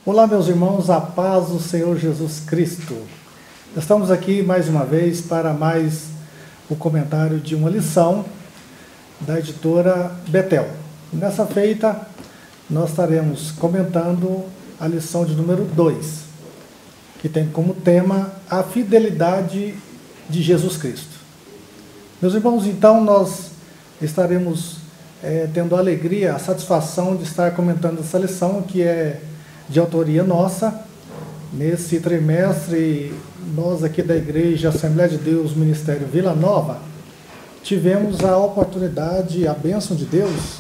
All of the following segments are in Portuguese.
Olá, meus irmãos, a paz do Senhor Jesus Cristo. Estamos aqui mais uma vez para mais o comentário de uma lição da editora Betel. Nessa feita, nós estaremos comentando a lição de número 2, que tem como tema a fidelidade de Jesus Cristo. Meus irmãos, então nós estaremos tendo a alegria, a satisfação de estar comentando essa lição, que é de autoria nossa. Nesse trimestre, nós aqui da Igreja Assembleia de Deus, Ministério Vila Nova, tivemos a oportunidade, a bênção de Deus,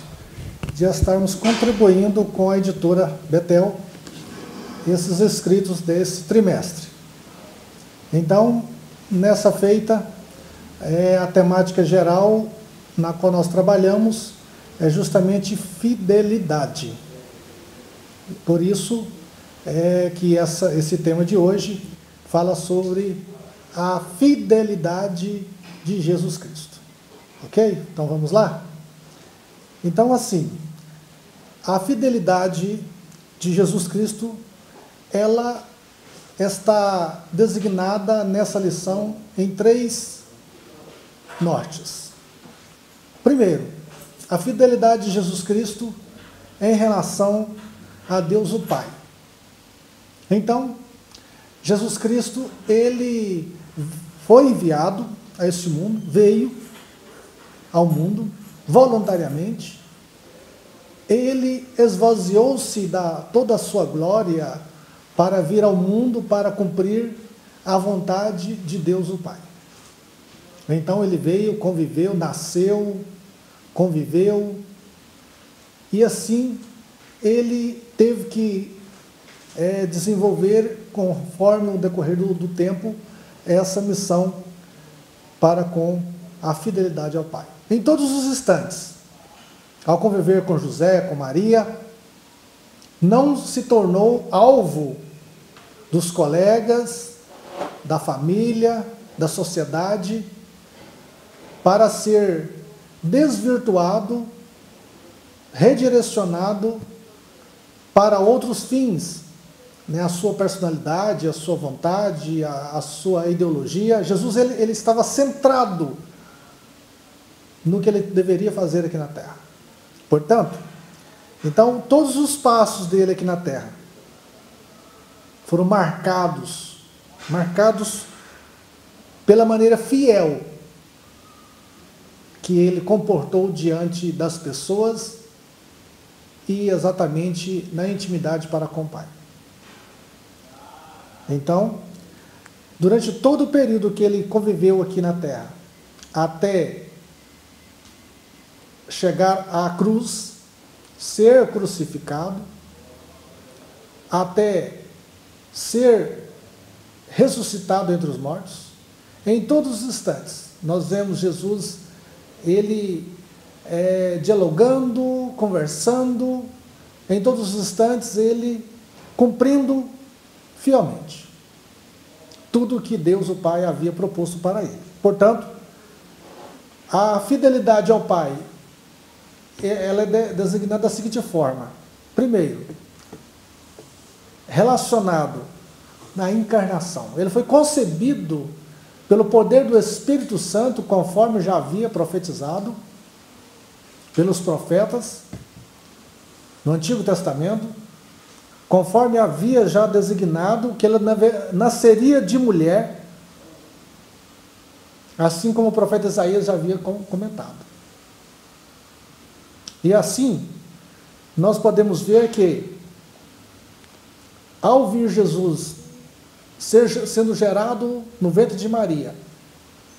de estarmos contribuindo com a editora Betel, esses escritos desse trimestre. Então, nessa feita, a temática geral na qual nós trabalhamos é justamente fidelidade. Por isso que esse tema de hoje fala sobre a fidelidade de Jesus Cristo. Ok? Então vamos lá? Então, assim, a fidelidade de Jesus Cristo, ela está designada nessa lição em 3 nortes. Primeiro, a fidelidade de Jesus Cristo em relação a Deus o Pai. Então, Jesus Cristo, ele foi enviado a este mundo, veio ao mundo voluntariamente, ele esvaziou-se da toda a sua glória para vir ao mundo para cumprir a vontade de Deus o Pai. Então ele veio, conviveu, nasceu, conviveu, e assim ele teve que desenvolver, conforme o decorrer do tempo, essa missão para com a fidelidade ao Pai. Em todos os instantes, ao conviver com José, com Maria, não se tornou alvo dos colegas, da família, da sociedade, para ser desvirtuado, redirecionado para outros fins, né? A sua personalidade, a sua vontade, a sua ideologia. Jesus ele estava centrado no que ele deveria fazer aqui na terra. Portanto, então todos os passos dele aqui na terra foram marcados pela maneira fiel que ele comportou diante das pessoas e exatamente na intimidade para com o Pai. Então, durante todo o período que ele conviveu aqui na terra, até chegar à cruz, ser crucificado, até ser ressuscitado entre os mortos, em todos os instantes, nós vemos Jesus, ele dialogando, conversando, em todos os instantes ele cumprindo fielmente tudo o que Deus o Pai havia proposto para ele. Portanto, a fidelidade ao Pai, ela é designada da seguinte forma. Primeiro, relacionado na encarnação. Ele foi concebido pelo poder do Espírito Santo, conforme já havia profetizado pelos profetas no Antigo Testamento, conforme havia já designado que ele nasceria de mulher, assim como o profeta Isaías já havia comentado. E assim, nós podemos ver que, ao vir Jesus sendo gerado no ventre de Maria,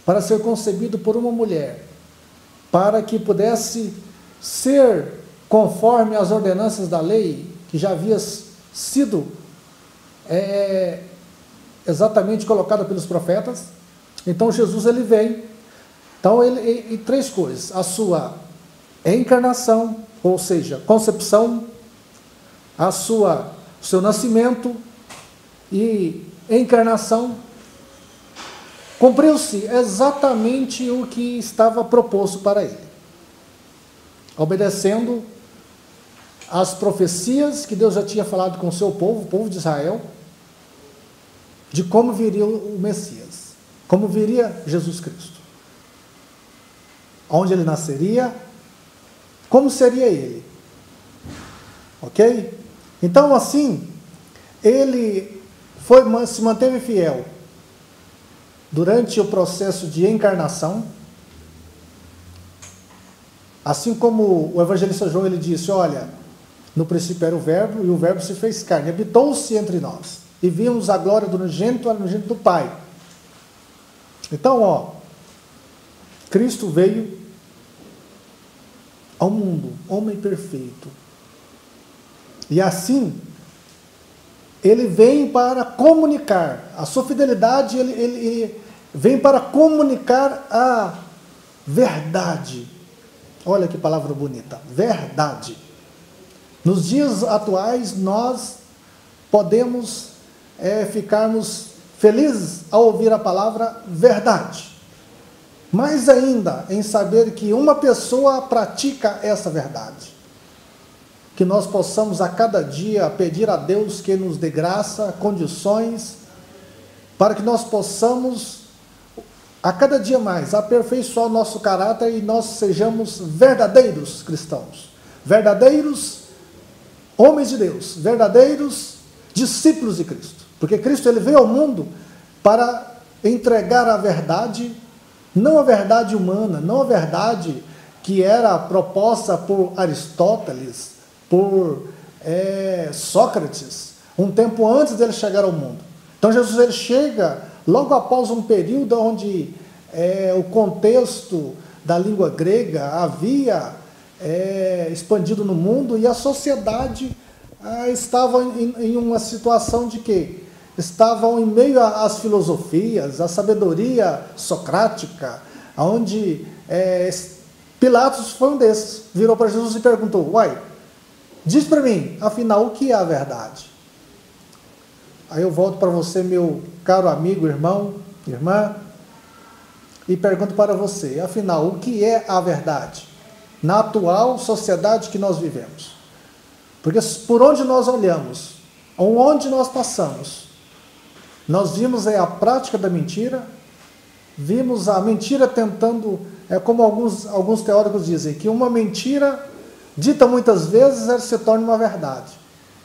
para ser concebido por uma mulher, para que pudesse ser conforme as ordenanças da lei, que já havia sido exatamente colocada pelos profetas. Então Jesus ele vem. Então ele 3 coisas: a sua encarnação, ou seja, concepção, o seu nascimento e encarnação, cumpriu-se exatamente o que estava proposto para ele, obedecendo as profecias que Deus já tinha falado com o seu povo, o povo de Israel, de como viria o Messias, como viria Jesus Cristo, onde ele nasceria, como seria ele, ok? Então, assim, ele se manteve fiel durante o processo de encarnação, assim como o evangelista João, ele disse, olha, no princípio era o verbo, e o verbo se fez carne, habitou-se entre nós, e vimos a glória do unigênito do Pai. Então, Cristo veio ao mundo, homem perfeito, e assim, ele vem para comunicar, a sua fidelidade, ele vem para comunicar a verdade. Olha que palavra bonita, verdade. Nos dias atuais, nós podemos ficarmos felizes ao ouvir a palavra verdade. Mais ainda, em saber que uma pessoa pratica essa verdade. Que nós possamos a cada dia pedir a Deus que nos dê graça, condições, para que nós possamos a cada dia mais aperfeiçoar o nosso caráter e nós sejamos verdadeiros cristãos, verdadeiros homens de Deus, verdadeiros discípulos de Cristo. Porque Cristo, ele veio ao mundo para entregar a verdade, não a verdade humana, não a verdade que era proposta por Aristóteles, por Sócrates, um tempo antes dele chegar ao mundo. Então Jesus, ele chega logo após um período onde o contexto da língua grega havia expandido no mundo e a sociedade estava em uma situação de que estavam em meio às filosofias, à sabedoria socrática, onde Pilatos foi um desses, virou para Jesus e perguntou, uai, diz para mim, afinal, o que é a verdade? Aí eu volto para você, meu caro amigo, irmão, irmã, e pergunto para você, afinal, o que é a verdade? Na atual sociedade que nós vivemos. Porque por onde nós olhamos, onde nós passamos, nós vimos a prática da mentira, vimos a mentira tentando, como alguns teóricos dizem, que uma mentira dita muitas vezes, ela se torna uma verdade.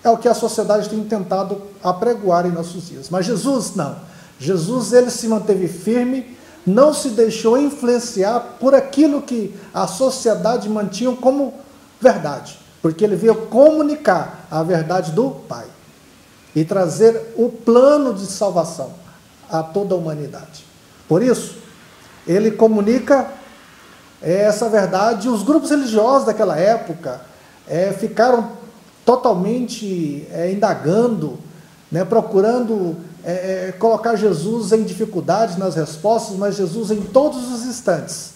É o que a sociedade tem tentado apregoar em nossos dias. Mas Jesus, não. Jesus, ele se manteve firme, não se deixou influenciar por aquilo que a sociedade mantinha como verdade. Porque ele veio comunicar a verdade do Pai. E trazer o plano de salvação a toda a humanidade. Por isso, ele comunica essa verdade. Os grupos religiosos daquela época ficaram totalmente indagando, procurando colocar Jesus em dificuldades nas respostas, mas Jesus, em todos os instantes,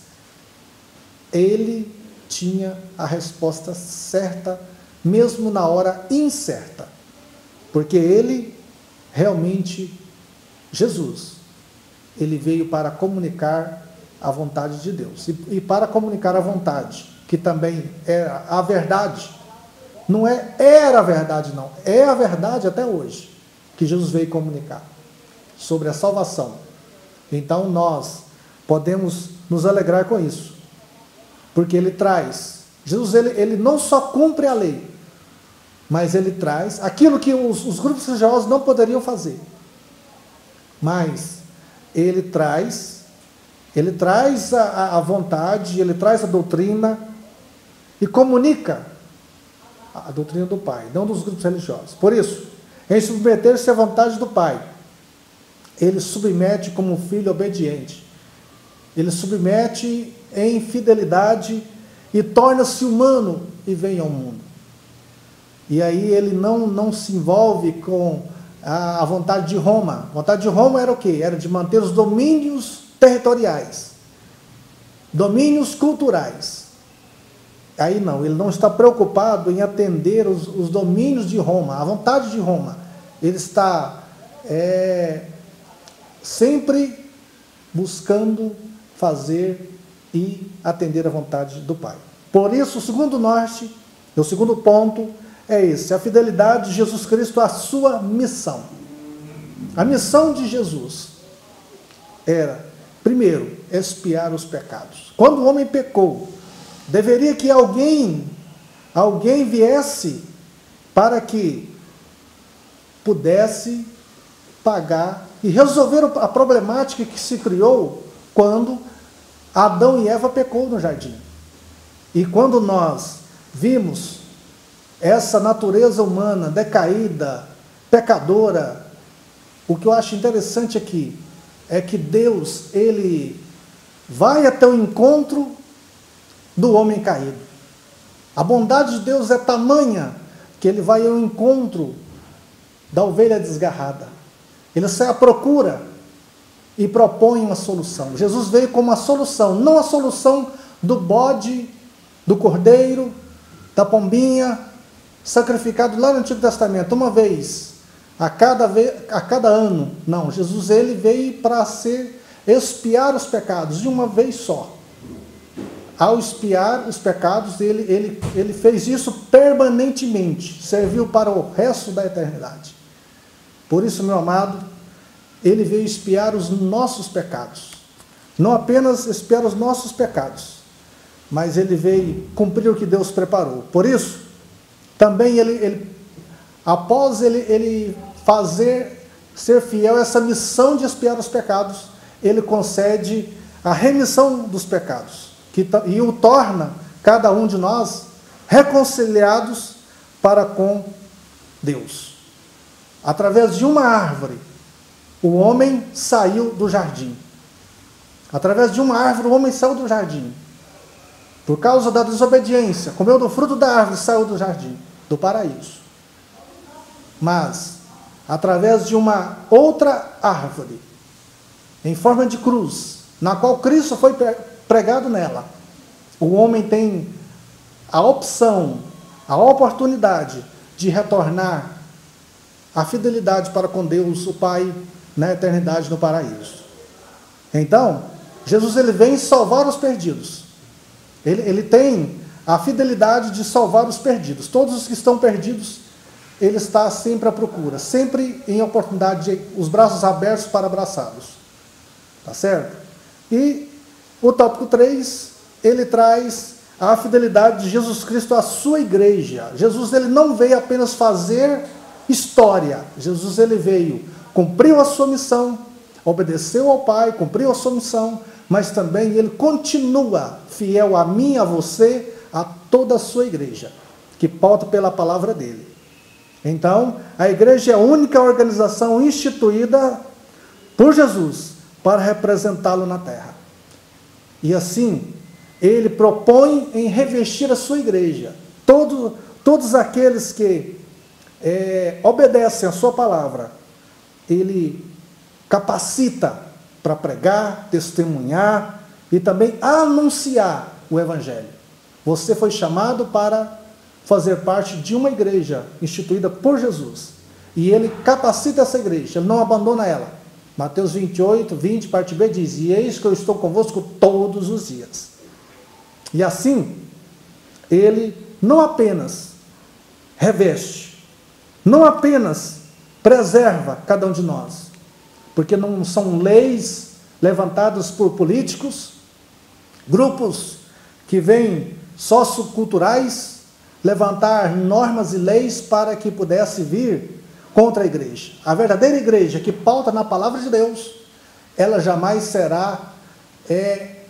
ele tinha a resposta certa, mesmo na hora incerta, porque ele realmente, Jesus, ele veio para comunicar a vontade de Deus, e para comunicar a vontade, que também era a verdade. Não era a verdade, não. É a verdade até hoje que Jesus veio comunicar sobre a salvação. Então nós podemos nos alegrar com isso, porque ele traz. Jesus, ele não só cumpre a lei, mas ele traz aquilo que os grupos religiosos não poderiam fazer. Mas ele traz a vontade, ele traz a doutrina e comunica a doutrina do Pai, não dos grupos religiosos. Por isso, em submeter-se à vontade do Pai, ele submete como um filho obediente. Ele submete em fidelidade e torna-se humano e vem ao mundo. E aí ele não se envolve com a vontade de Roma. A vontade de Roma era o quê? Era de manter os domínios territoriais, domínios culturais. Aí não, ele não está preocupado em atender os domínios de Roma, a vontade de Roma. Ele está sempre buscando fazer e atender a vontade do Pai. Por isso, o segundo norte O segundo ponto é esse, a fidelidade de Jesus Cristo à sua missão. A missão de Jesus era, primeiro, expiar os pecados. Quando o homem pecou, deveria que alguém viesse para que pudesse pagar e resolver a problemática que se criou quando Adão e Eva pecou no jardim. E quando nós vimos essa natureza humana decaída, pecadora, o que eu acho interessante aqui é que Deus, ele vai até o encontro do homem caído. A bondade de Deus é tamanha que ele vai ao encontro da ovelha desgarrada. Ele sai à procura e propõe uma solução. Jesus veio como uma solução, não a solução do bode, do cordeiro, da pombinha, sacrificado lá no Antigo Testamento, uma vez a cada ano. Não, Jesus ele veio para expiar os pecados de uma vez só. Ao expiar os pecados, ele fez isso permanentemente, serviu para o resto da eternidade. Por isso, meu amado, ele veio expiar os nossos pecados. Não apenas expiar os nossos pecados, mas ele veio cumprir o que Deus preparou. Por isso, também após ele ser fiel a essa missão de expiar os pecados, ele concede a remissão dos pecados, e o torna, cada um de nós, reconciliados para com Deus. Através de uma árvore, o homem saiu do jardim. Através de uma árvore, o homem saiu do jardim. Por causa da desobediência, comeu do fruto da árvore, saiu do jardim, do paraíso. Mas, através de uma outra árvore, em forma de cruz, na qual Cristo foi pregado nela, o homem tem a opção, a oportunidade de retornar a fidelidade para com Deus, o Pai, na eternidade no paraíso. Então, Jesus ele vem salvar os perdidos. Ele tem a fidelidade de salvar os perdidos. Todos os que estão perdidos, ele está sempre à procura, sempre em oportunidade, os braços abertos para abraçá-los. Tá certo? E o tópico 3, ele traz a fidelidade de Jesus Cristo à sua igreja. Jesus ele não veio apenas fazer história. Jesus ele veio, cumpriu a sua missão, obedeceu ao Pai, cumpriu a sua missão, mas também ele continua fiel a mim, a você, a toda a sua igreja, que pauta pela palavra dele. Então, a igreja é a única organização instituída por Jesus para representá-lo na terra. E assim, ele propõe em revestir a sua igreja. Todos aqueles que obedecem a sua palavra, ele capacita para pregar, testemunhar e também anunciar o evangelho. Você foi chamado para fazer parte de uma igreja instituída por Jesus. E ele capacita essa igreja, ele não abandona ela. Mateus 28, 20, parte B diz: e eis que eu estou convosco todos os dias. E assim, ele não apenas reveste, não apenas preserva cada um de nós, porque não são leis levantadas por políticos, grupos que vêm socioculturais, levantar normas e leis para que pudesse vir contra a igreja. A verdadeira igreja que pauta na palavra de Deus, ela jamais será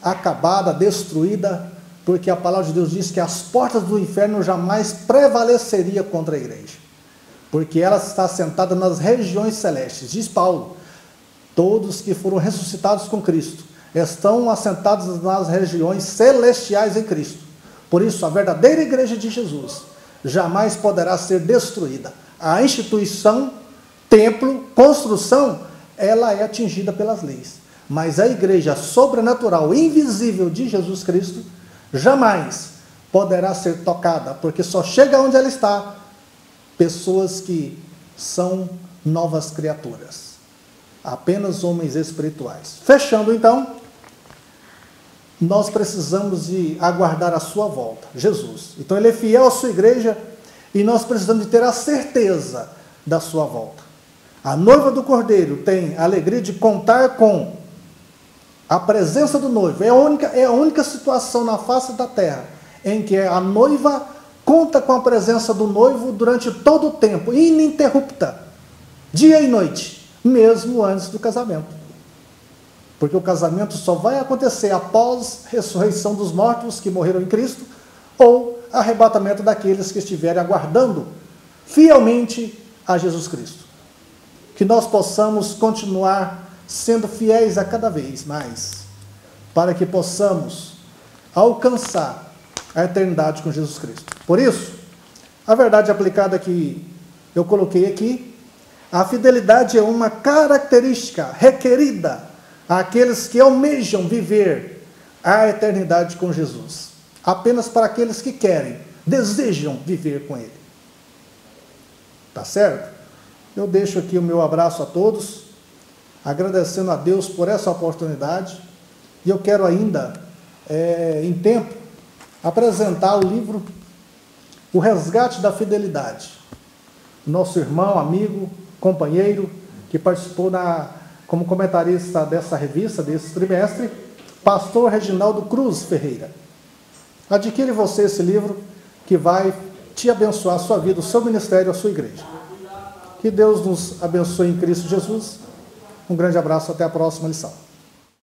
acabada, destruída, porque a palavra de Deus diz que as portas do inferno jamais prevaleceria contra a igreja, porque ela está assentada nas regiões celestes. Diz Paulo, todos que foram ressuscitados com Cristo estão assentados nas regiões celestiais em Cristo. Por isso, a verdadeira igreja de Jesus jamais poderá ser destruída. A instituição, templo, construção, ela é atingida pelas leis. Mas a igreja sobrenatural, invisível de Jesus Cristo, jamais poderá ser tocada, porque só chega onde ela está pessoas que são novas criaturas. Apenas homens espirituais. Fechando então, nós precisamos de aguardar a sua volta, Jesus. Então ele é fiel à sua igreja e nós precisamos de ter a certeza da sua volta. A noiva do Cordeiro tem a alegria de contar com a presença do noivo. É a única situação na face da terra em que a noiva conta com a presença do noivo durante todo o tempo, ininterrupta, dia e noite, mesmo antes do casamento. Porque o casamento só vai acontecer após a ressurreição dos mortos que morreram em Cristo, ou arrebatamento daqueles que estiverem aguardando fielmente a Jesus Cristo. Que nós possamos continuar sendo fiéis a cada vez mais, para que possamos alcançar a eternidade com Jesus Cristo. Por isso, a verdade aplicada que eu coloquei aqui, a fidelidade é uma característica requerida àqueles que almejam viver a eternidade com Jesus. Apenas para aqueles que querem, desejam viver com Ele. Tá certo? Eu deixo aqui o meu abraço a todos, agradecendo a Deus por essa oportunidade, e eu quero ainda, em tempo, apresentar o livro O Resgate da Fidelidade. Nosso irmão, amigo, companheiro, que participou como comentarista dessa revista, desse trimestre, pastor Reginaldo Cruz Ferreira. Adquire você esse livro, que vai te abençoar a sua vida, o seu ministério, a sua igreja. Que Deus nos abençoe em Cristo Jesus. Um grande abraço, até a próxima lição.